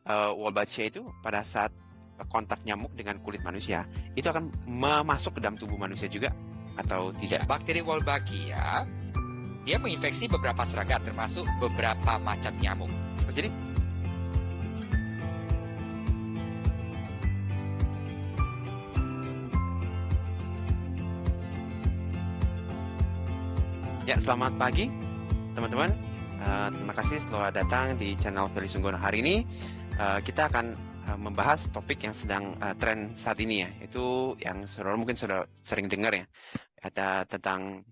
Wolbachia itu pada saat kontak nyamuk dengan kulit manusia, itu akan masuk ke dalam tubuh manusia juga atau Ya, tidak? bakteri Wolbachia dia menginfeksi beberapa serangga termasuk beberapa macam nyamuk. Oh, jadi ya, selamat pagi teman-teman. Terima kasih telah datang di channel Feli Sunggono. Hari ini kita akan membahas topik yang sedang tren saat ini ya. Itu yang saudara mungkin sudah sering dengar ya. Ada tentang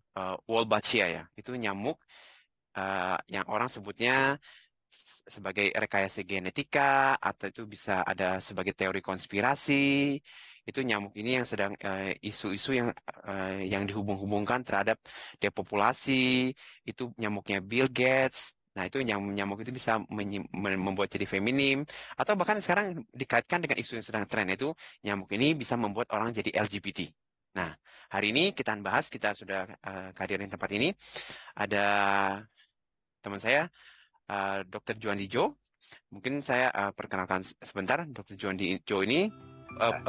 Wolbachia ya. Itu nyamuk yang orang sebutnya sebagai rekayasa genetika atau itu bisa ada sebagai teori konspirasi. Itu nyamuk ini yang sedang isu-isu yang dihubung-hubungkan terhadap depopulasi. Itu nyamuknya Bill Gates. Nah, itu nyamuk itu bisa membuat jadi feminim atau bahkan sekarang dikaitkan dengan isu yang sedang tren, itu nyamuk ini bisa membuat orang jadi LGBT. Nah, hari ini kita bahas, kita sudah kehadiran tempat ini ada teman saya, Dr. Juandi Jo. Mungkin saya perkenalkan sebentar, Dr. Juandi Jo ini uh, Ya.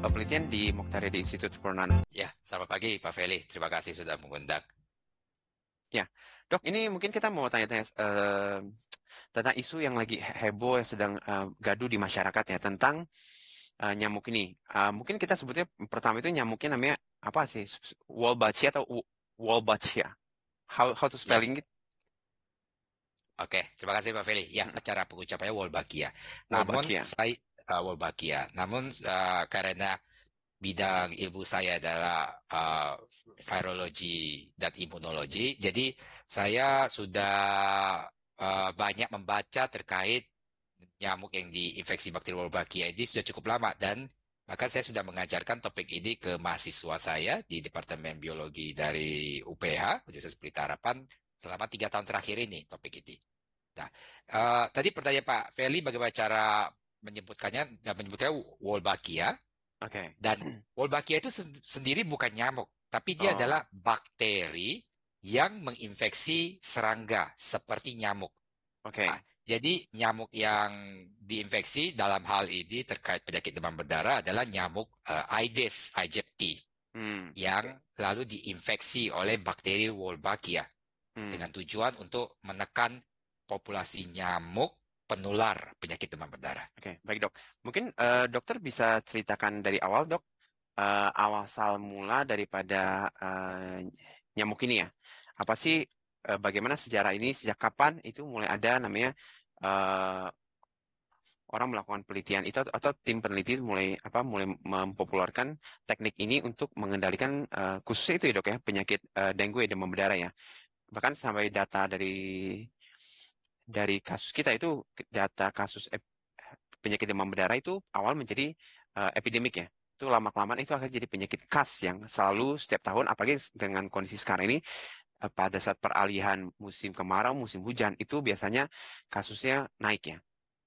penelitian di Mokhtariyadi Institute for Non. Ya, selamat pagi Pak Feli. Terima kasih sudah mengundang. Ya, Dok, ini mungkin kita mau tanya-tanya tentang isu yang lagi heboh, yang sedang gaduh di masyarakat ya, tentang nyamuk ini. Mungkin kita sebutnya pertama itu nyamuknya namanya apa sih? Wolbachia atau Wolbachia? How to Ya, spelling it? oke. Terima kasih Pak Feli. Ya, cara pengucapannya Wolbachia. Namun Wolbachia. saya Wolbachia. Namun karena bidang ilmu saya adalah virologi dan imunologi, jadi saya sudah banyak membaca terkait nyamuk yang diinfeksi bakteri Wolbachia ini sudah cukup lama dan bahkan saya sudah mengajarkan topik ini ke mahasiswa saya di Departemen Biologi dari UPH, Universitas Pelita Harapan, selama 3 tahun terakhir ini topik ini. Nah, tadi pertanyaan Pak Feli bagaimana cara menyebutkannya Wolbachia, Oke. dan Wolbachia itu sendiri bukan nyamuk, tapi dia Oh, adalah bakteri yang menginfeksi serangga seperti nyamuk. Ah, oke. jadi nyamuk yang diinfeksi dalam hal ini terkait penyakit demam berdarah adalah nyamuk Aedes aegypti Hmm. yang lalu diinfeksi oleh bakteri Wolbachia Hmm. dengan tujuan untuk menekan populasi nyamuk penular penyakit demam berdarah. Oke, baik dok. Mungkin dokter bisa ceritakan dari awal dok, awal mula daripada nyamuk ini ya. Apa sih, bagaimana sejarah ini, sejak kapan itu mulai ada namanya eh, orang melakukan penelitian itu, atau tim peneliti mulai mempopulerkan teknik ini untuk mengendalikan khususnya itu ya dok ya, penyakit dengue demam berdarah ya. Bahkan sampai data dari kasus kita itu, data kasus penyakit demam berdarah itu awal menjadi epidemik ya. Itu lama-kelamaan itu akan jadi penyakit khas yang selalu setiap tahun, apalagi dengan kondisi sekarang ini, pada saat peralihan musim kemarau, musim hujan, itu biasanya kasusnya naik ya.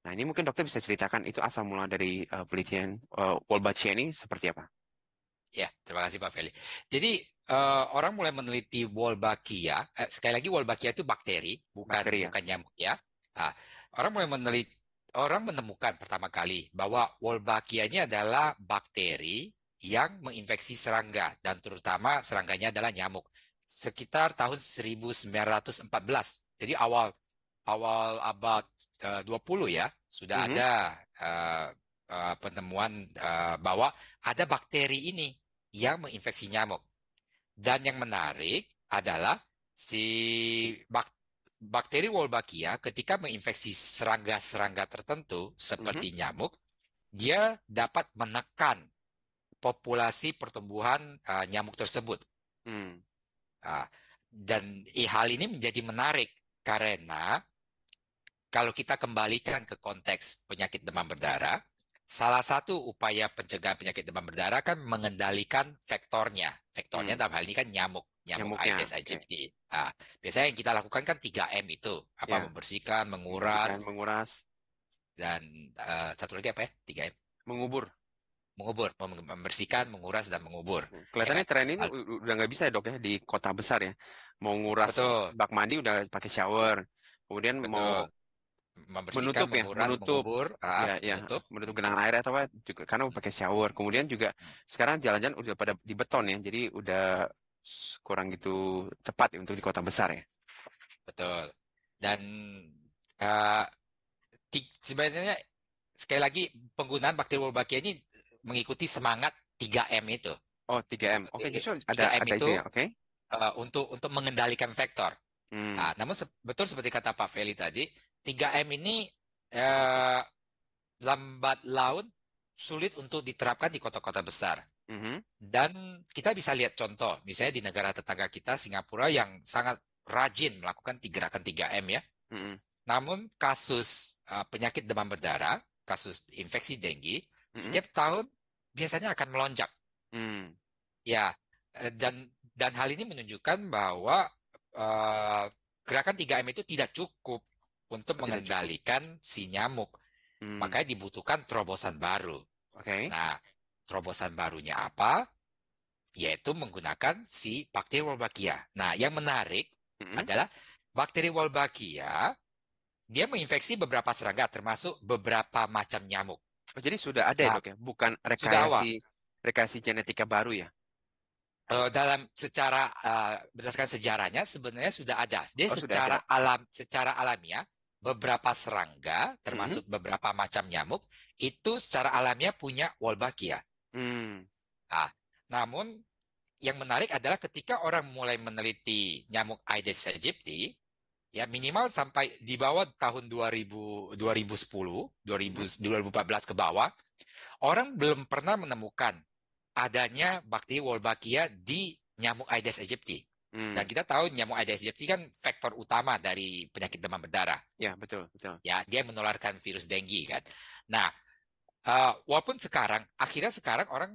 Nah, ini mungkin dokter bisa ceritakan itu asal mula dari penelitian Wolbachia ini seperti apa? Ya, terima kasih Pak Feli. Jadi orang mulai meneliti Wolbachia. Sekali lagi Wolbachia itu bakteri, bukan Bakteri ya. bukan nyamuk ya. Ah, orang mulai meneliti, orang menemukan pertama kali bahwa Wolbachia ini adalah bakteri yang menginfeksi serangga dan terutama serangganya adalah nyamuk. Sekitar tahun 1914. Jadi awal awal abad 20 ya, sudah Mhm. ada penemuan bahwa ada bakteri ini yang menginfeksi nyamuk. Dan yang menarik adalah si bakteri Wolbachia ketika menginfeksi serangga-serangga tertentu Mhm. seperti nyamuk, dia dapat menekan populasi pertumbuhan nyamuk tersebut. Hmm. Ah, dan hal ini menjadi menarik karena kalau kita kembalikan ke konteks penyakit demam berdarah, salah satu upaya pencegahan penyakit demam berdarah kan mengendalikan vektornya. Vektornya Hmm. dalam hal ini kan nyamuk. nyamuk Nyamuknya, Aedes oke. aegypti. Nah, biasanya yang kita lakukan kan 3M itu, apa Ya, membersihkan, bersihkan, menguras, menguras, dan satu lagi apa ya? 3M. mengubur. Mengubur, membersihkan, menguras, dan mengubur. Ya, Ya kelihatannya kan? tren ini Hal- udah nggak bisa ya dok ya di kota besar ya. Mau nguras Betul, bak mandi udah pakai shower. Kemudian mau betul. Membersihkan, menutup ya, menguras, menutup. mengubur, Ya, ya, menutup. menutup genangan air atau apa juga karena pakai shower. Kemudian juga sekarang jalan-jalan udah pada di beton ya, jadi udah kurang gitu tepat ya untuk di kota besar ya. Betul. Dan uh, sebenarnya sekali lagi penggunaan bakteri Wolbachia ini mengikuti semangat 3M itu. Oh, 3M. Oke, justru Tiga m ada itu itu ya, oke. untuk mengendalikan vektor. Hmm, Nah, namun betul seperti kata Pak Feli tadi, 3M ini uh, lambat laun sulit untuk diterapkan di kota-kota besar. mhm, Dan kita bisa lihat contoh, misalnya di negara tetangga kita, Singapura, yang sangat rajin melakukan gerakan 3M ya. mhm, Namun kasus penyakit demam berdarah, kasus infeksi dengue, mhm, setiap tahun biasanya akan melonjak. hmm. Ya, dan hal ini menunjukkan bahwa eh, gerakan 3M itu tidak cukup untuk Oh, tidak cukup. mengendalikan si nyamuk. Hmm, Makanya dibutuhkan terobosan baru. oke. Nah, terobosan barunya apa? Yaitu menggunakan si bakteri Wolbachia. Nah, yang menarik Mhm. adalah bakteri Wolbachia, dia menginfeksi beberapa serangga, termasuk beberapa macam nyamuk. Oh, jadi sudah ada ya Nah, dok ya, bukan sudah awal. rekayasa genetika baru ya? Dalam berdasarkan sejarahnya sebenarnya sudah ada. Jadi Oh, sudah ada. secara alamiah beberapa serangga, Mhm. termasuk beberapa macam nyamuk, itu secara alamiah punya Wolbachia. Hmm, Nah, namun yang menarik adalah ketika orang mulai meneliti nyamuk Aedes aegypti, ya minimal sampai di bawah tahun 2010, mhm, 2014 ke bawah, orang belum pernah menemukan adanya bakteri Wolbachia di nyamuk Aedes aegypti. Dan hmm. kita tahu nyamuk Aedes aegypti kan faktor utama dari penyakit demam berdarah. Ya, betul, betul. Ya, dia menularkan virus dengue kan. Nah, walaupun akhirnya sekarang orang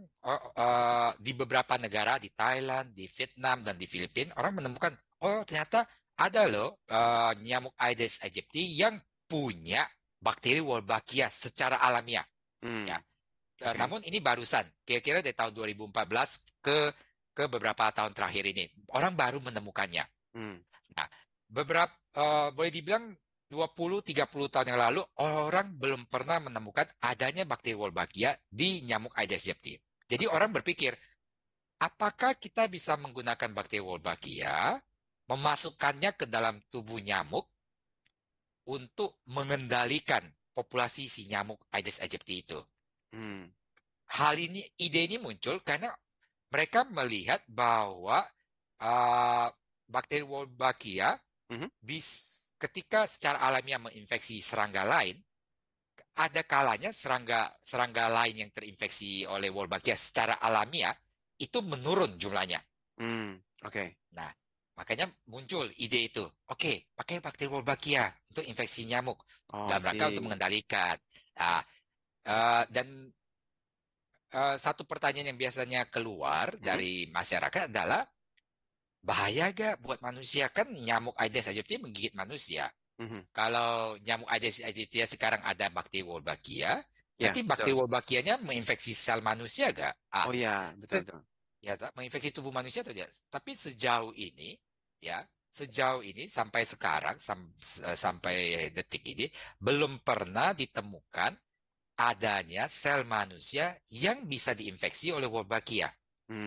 di beberapa negara, di Thailand, di Vietnam, dan di Filipina, orang menemukan, oh ternyata ada loh nyamuk Aedes aegypti yang punya bakteri Wolbachia secara alamiah. Ya. Hmm, oke. Namun ini barusan, kira-kira dari tahun 2014 ke beberapa tahun terakhir ini, orang baru menemukannya. Hmm, Nah, boleh dibilang 20-30 tahun yang lalu orang belum pernah menemukan adanya bakteri Wolbachia di nyamuk Aedes aegypti. Jadi orang berpikir, apakah kita bisa menggunakan bakteri Wolbachia, memasukkannya ke dalam tubuh nyamuk untuk mengendalikan populasi si nyamuk Aedes aegypti itu? hmm, Ide ini muncul karena mereka melihat bahwa uh, bakteri Wolbachia mhm, ketika secara alamiah menginfeksi serangga lain, ada kalanya serangga lain yang terinfeksi oleh Wolbachia secara alamiah itu menurun jumlahnya. hmm, oke. Nah, makanya muncul ide itu. Oke, pakai bakteri Wolbachia untuk infeksi nyamuk Oh, I dalam rangka untuk see. mengendalikan. Nah, dan satu pertanyaan yang biasanya keluar Mhm, dari masyarakat adalah bahaya gak buat manusia? Kan nyamuk Aedes aegypti menggigit manusia. mhm. Kalau nyamuk Aedes aegypti sekarang ada bakteri Wolbachia, Ya, nanti bakteri betul. Wolbachia-nya menginfeksi sel manusia gak? Oh ya, betul, betul. Ya, menginfeksi tubuh manusia atau tidak? Tapi sejauh ini, ya, sejauh ini sampai sekarang, sampai detik ini, belum pernah ditemukan adanya sel manusia yang bisa diinfeksi oleh Wolbachia.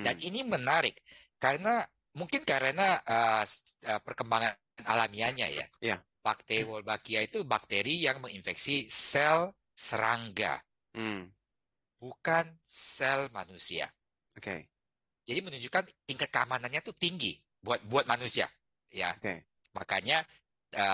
Dan Hmm, ini menarik karena mungkin karena perkembangan alamiahnya ya. ya, Bakteri Wolbachia itu bakteri yang menginfeksi sel serangga, hmm, bukan sel manusia. oke, Jadi menunjukkan tingkat keamanannya tuh tinggi buat manusia, ya. oke. Makanya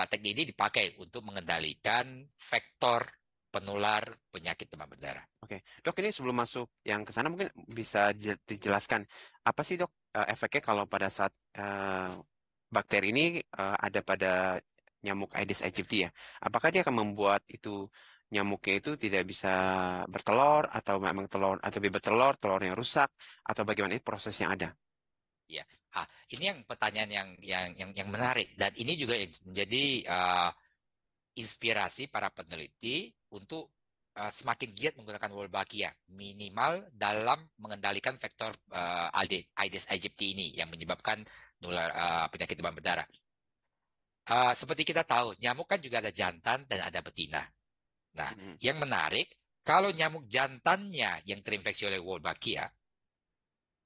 teknik ini dipakai untuk mengendalikan vektor penular penyakit demam berdarah. Oke, dok ini sebelum masuk yang ke sana mungkin bisa dijelaskan apa sih dok efeknya kalau pada saat bakteri ini ada pada nyamuk Aedes aegypti ya? Apakah dia akan membuat itu nyamuknya itu tidak bisa bertelur atau memang telur atau bertelur telurnya rusak atau bagaimana ini proses yang ada? Ya. Ini yang pertanyaan yang menarik dan ini juga menjadi inspirasi para peneliti untuk semakin giat menggunakan Wolbachia minimal dalam mengendalikan faktor Aedes aegypti ini yang menyebabkan penyakit demam berdarah. Seperti kita tahu, nyamuk kan juga ada jantan dan ada betina. Nah, Mm-mm. yang menarik, kalau nyamuk jantannya yang terinfeksi oleh Wolbachia,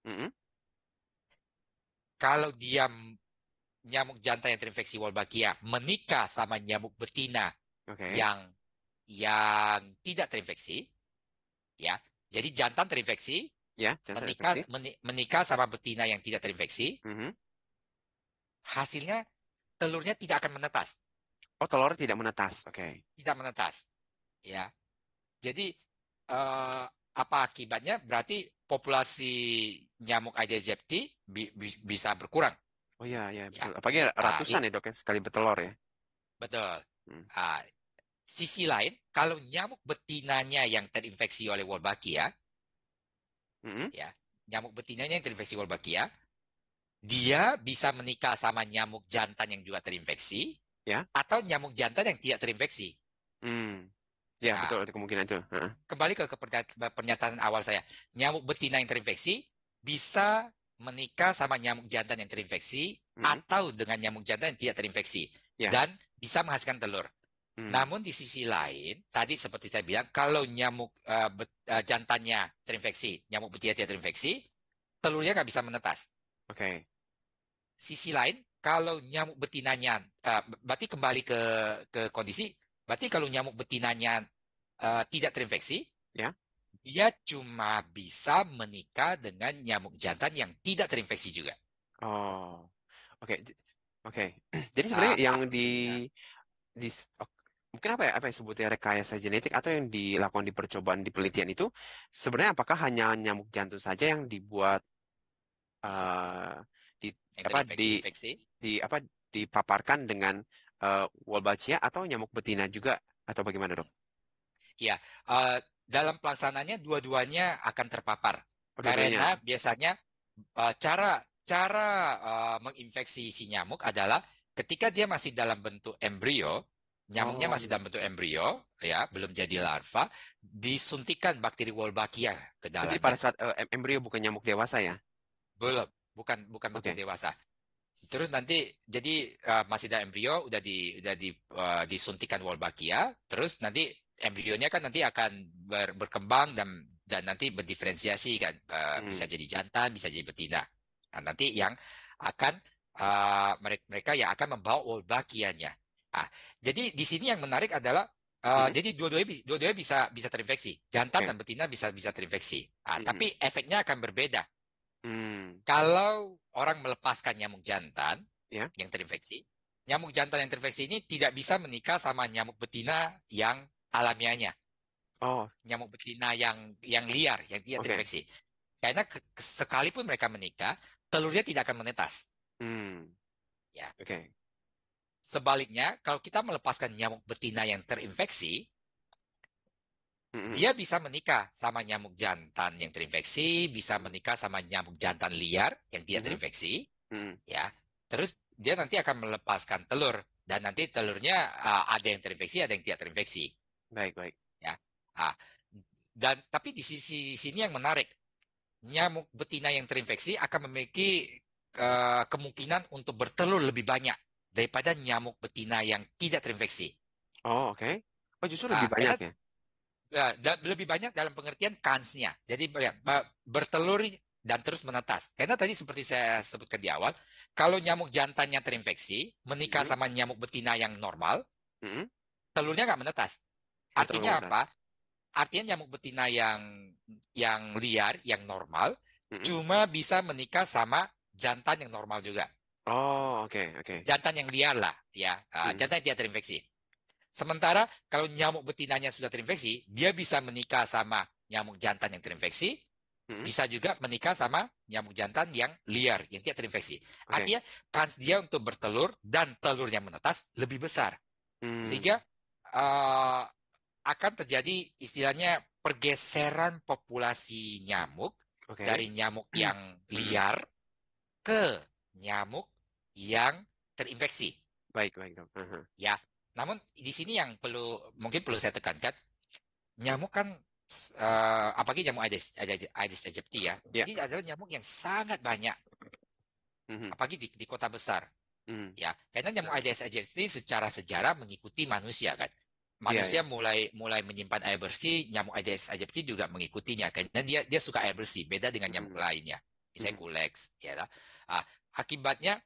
Mm-mm. kalau dia nyamuk jantan yang terinfeksi Wolbachia menikah sama nyamuk betina Oke. yang tidak terinfeksi, ya. Jadi jantan terinfeksi, Ya, jangan terinfeksi. menikah sama betina yang tidak terinfeksi, Mhm. hasilnya telurnya tidak akan menetas, Oh, telur tidak menetas. Oke. tidak menetas, ya. Jadi apa akibatnya? Berarti populasi nyamuk Aedes aegypti bisa berkurang, Oh iya, ya ya. betul. Apalagi Ah, ratusan ya dok ya sekali bertelur ya. betul. Hmm. Ah, sisi lain, kalau nyamuk betinanya yang terinfeksi oleh Wolbachia, Mm-mm. ya, nyamuk betinanya yang terinfeksi Wolbachia, dia bisa menikah sama nyamuk jantan yang juga terinfeksi, Ya. atau nyamuk jantan yang tidak terinfeksi. Hmm. Ya betul Nah, ada kemungkinan itu. Heeh. kembali ke pernyataan awal saya, nyamuk betina yang terinfeksi bisa menikah sama nyamuk jantan yang terinfeksi, Mm-mm. atau dengan nyamuk jantan yang tidak terinfeksi, Ya. dan bisa menghasilkan telur. Hmm. Namun di sisi lain, tadi seperti saya bilang, kalau nyamuk jantannya terinfeksi, nyamuk betina tidak terinfeksi, telurnya nggak bisa menetas. Oke. Sisi lain, kalau nyamuk betinanya, berarti kembali ke kondisi, berarti kalau nyamuk betinanya tidak terinfeksi, Ya. dia cuma bisa menikah dengan nyamuk jantan yang tidak terinfeksi juga. Oh. Oke. Oke. Jadi sebenarnya Ah, yang ah, ya, mungkin apa ya sebutnya rekayasa genetik atau yang dilakukan di percobaan di penelitian itu sebenarnya apakah hanya nyamuk jantung saja yang dibuat eh, di yang apa terinfeksi. apa dipaparkan dengan Wolbachia atau nyamuk betina juga atau bagaimana dok? Ya, dalam pelaksanaannya dua-duanya akan terpapar Oh, dua-duanya. karena biasanya cara cara menginfeksi si nyamuk adalah ketika dia masih dalam bentuk embrio, nyamuknya Oh, masih dalam bentuk embrio, ya, belum jadi larva, disuntikkan bakteri Wolbachia ke oh, jadi pada dalamnya. saat embrio bukan nyamuk dewasa ya? Belum, bukan bentuk Oke. dewasa. Terus nanti jadi masih ada embrio, disuntikkan Wolbachia, terus nanti embrionya kan nanti akan berkembang dan nanti berdiferensiasi kan, bisa Hmm. jadi jantan, bisa jadi betina. Nah, nanti yang akan mereka yang akan membawa Wolbachia-nya. Ah, jadi di sini yang menarik adalah Hmm. jadi dua-duanya bisa bisa terinfeksi, jantan dan Oke. betina bisa bisa terinfeksi. Hmm. Tapi efeknya akan berbeda. Hmm. Kalau orang melepaskan nyamuk jantan Ya. yang terinfeksi, nyamuk jantan yang terinfeksi ini tidak bisa menikah sama nyamuk betina yang alamiahnya, Oh, nyamuk betina yang liar, yang tidak oke. terinfeksi. Karena sekalipun mereka menikah, telurnya tidak akan menetas. Hmm. Ya. Oke. Sebaliknya, kalau kita melepaskan nyamuk betina yang terinfeksi, Hmm. dia bisa menikah sama nyamuk jantan yang terinfeksi, bisa menikah sama nyamuk jantan liar yang tidak Hmm. terinfeksi, Hmm. ya. Terus dia nanti akan melepaskan telur dan nanti telurnya ada yang terinfeksi, ada yang tidak terinfeksi, Baik, baik. ya. Ah, dan tapi di sisi sini yang menarik, nyamuk betina yang terinfeksi akan memiliki kemungkinan untuk bertelur lebih banyak daripada nyamuk betina yang tidak terinfeksi. Oh, oke. Oh, justru lebih banyak Karena ya? lebih banyak dalam pengertian kansnya. Jadi ya, bertelur dan terus menetas. Karena tadi seperti saya sebutkan di awal, kalau nyamuk jantannya terinfeksi, menikah Hmm. sama nyamuk betina yang normal, Hmm. telurnya nggak menetas. Oh, terlalu nggak Artinya menetas. apa? Artinya nyamuk betina yang liar, yang normal, Hmm. cuma bisa menikah sama jantan yang normal juga. Oh, oke, oke. Jantan yang liar lah, ya. Hmm. Jantan yang tidak terinfeksi. Sementara kalau nyamuk betinanya sudah terinfeksi, dia bisa menikah sama nyamuk jantan yang terinfeksi, Hmm. bisa juga menikah sama nyamuk jantan yang liar, yang tidak terinfeksi. Oke. Artinya, kans dia untuk bertelur dan telurnya menetas lebih besar. Hmm. Sehingga akan terjadi istilahnya pergeseran populasi nyamuk Oke. dari nyamuk yang Hmm. liar ke nyamuk yang terinfeksi. Baik, baik dok. Ya, namun di sini yang mungkin perlu saya tekankan, nyamuk kan apalagi nyamuk Aedes aegypti ya, Ya. ini adalah nyamuk yang sangat banyak, apalagi di kota besar. Ya, karena nyamuk Aedes aegypti secara sejarah mengikuti manusia kan. Iya, Manusia iya. mulai menyimpan air bersih, nyamuk Aedes aegypti juga mengikutinya karena dia suka air bersih, beda dengan nyamuk lainnya. Misalnya Culex, ya lah. Akibatnya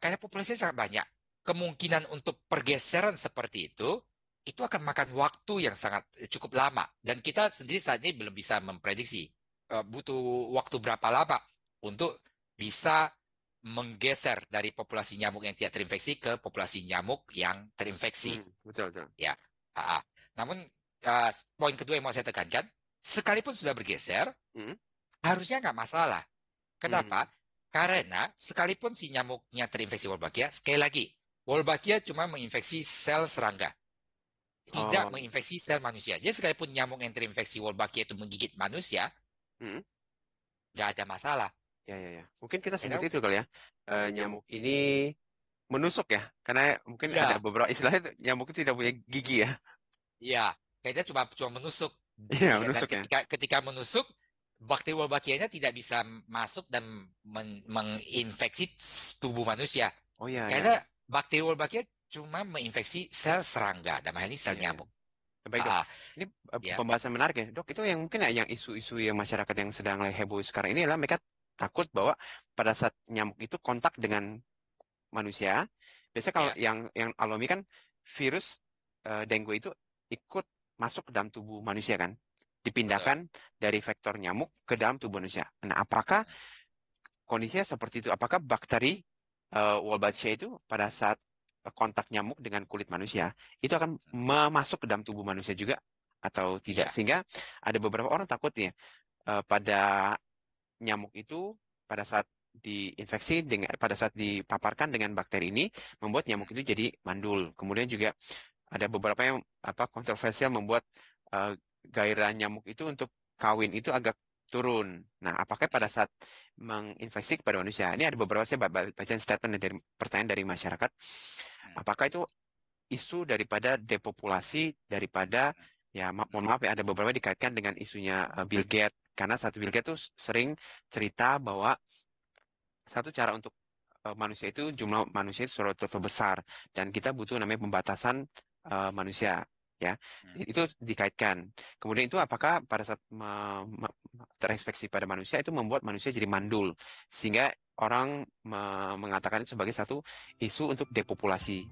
karena populasinya sangat banyak, kemungkinan untuk pergeseran seperti itu akan makan waktu yang sangat cukup lama dan kita sendiri saat ini belum bisa memprediksi butuh waktu berapa lama untuk bisa menggeser dari populasi nyamuk yang tidak terinfeksi ke populasi nyamuk yang terinfeksi. Betul, betul. Ya, namun poin kedua yang mau saya tekankan, sekalipun sudah bergeser, harusnya nggak masalah. Kenapa? Karena sekalipun si nyamuknya terinfeksi Wolbachia, sekali lagi, Wolbachia cuma menginfeksi sel serangga, tidak menginfeksi sel manusia. Jadi sekalipun nyamuk yang terinfeksi Wolbachia itu menggigit manusia, nggak ada masalah. Ya, ya, ya. Mungkin kita sebut itu kali ya. Nyamuk ini menusuk ya, karena mungkin ada beberapa istilahnya nyamuk itu tidak punya gigi ya. Iya, kayaknya cuma menusuk. Iya, Dan menusuk ya. ketika menusuk, bakteri Wolbachia-nya tidak bisa masuk dan menginfeksi tubuh manusia. Oh iya, Karena ya. bakteri Wolbachia cuma menginfeksi sel serangga, dalam hal ini sel Iya, iya. nyamuk. Baik dok, ini Ya. pembahasan menarik ya dok. Itu yang mungkin ya yang isu-isu yang masyarakat yang sedang lagi heboh sekarang ini adalah mereka takut bahwa pada saat nyamuk itu kontak dengan manusia, biasanya kalau yang alami kan virus dengue itu ikut masuk ke dalam tubuh manusia kan, dipindahkan dari vektor nyamuk ke dalam tubuh manusia. Nah, apakah kondisinya seperti itu? Apakah bakteri Wolbachia itu pada saat kontak nyamuk dengan kulit manusia itu akan masuk ke dalam tubuh manusia juga atau tidak? Sehingga ada beberapa orang takutnya pada nyamuk itu pada saat diinfeksi pada saat dipaparkan dengan bakteri ini membuat nyamuk itu jadi mandul. Kemudian juga ada beberapa yang kontroversial membuat gairah nyamuk itu untuk kawin itu agak turun. Nah, apakah pada saat menginfeksi kepada manusia, ini ada beberapa saya baca statement dari pertanyaan dari masyarakat, apakah itu isu daripada depopulasi daripada mohon maaf ya ada beberapa dikaitkan dengan isunya Bill Gates karena Bill Gates tuh sering cerita bahwa satu cara untuk manusia itu jumlah manusia itu sudah terlalu besar dan kita butuh namanya pembatasan manusia ya itu dikaitkan kemudian itu apakah pada saat terinfeksi pada manusia itu membuat manusia jadi mandul sehingga orang mengatakan itu sebagai satu isu untuk depopulasi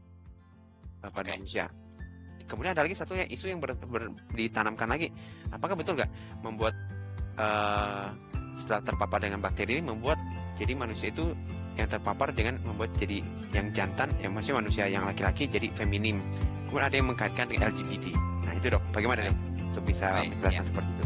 pada manusia. Kemudian ada lagi satu isu yang ditanamkan lagi, apakah betul nggak membuat setelah terpapar dengan bakteri ini membuat jadi manusia itu yang terpapar dengan membuat jadi yang jantan, yang masih manusia yang laki-laki jadi feminim. Kemudian ada yang mengkaitkan dengan LGBT. Nah itu dok, bagaimana dok untuk bisa menjelaskan seperti itu?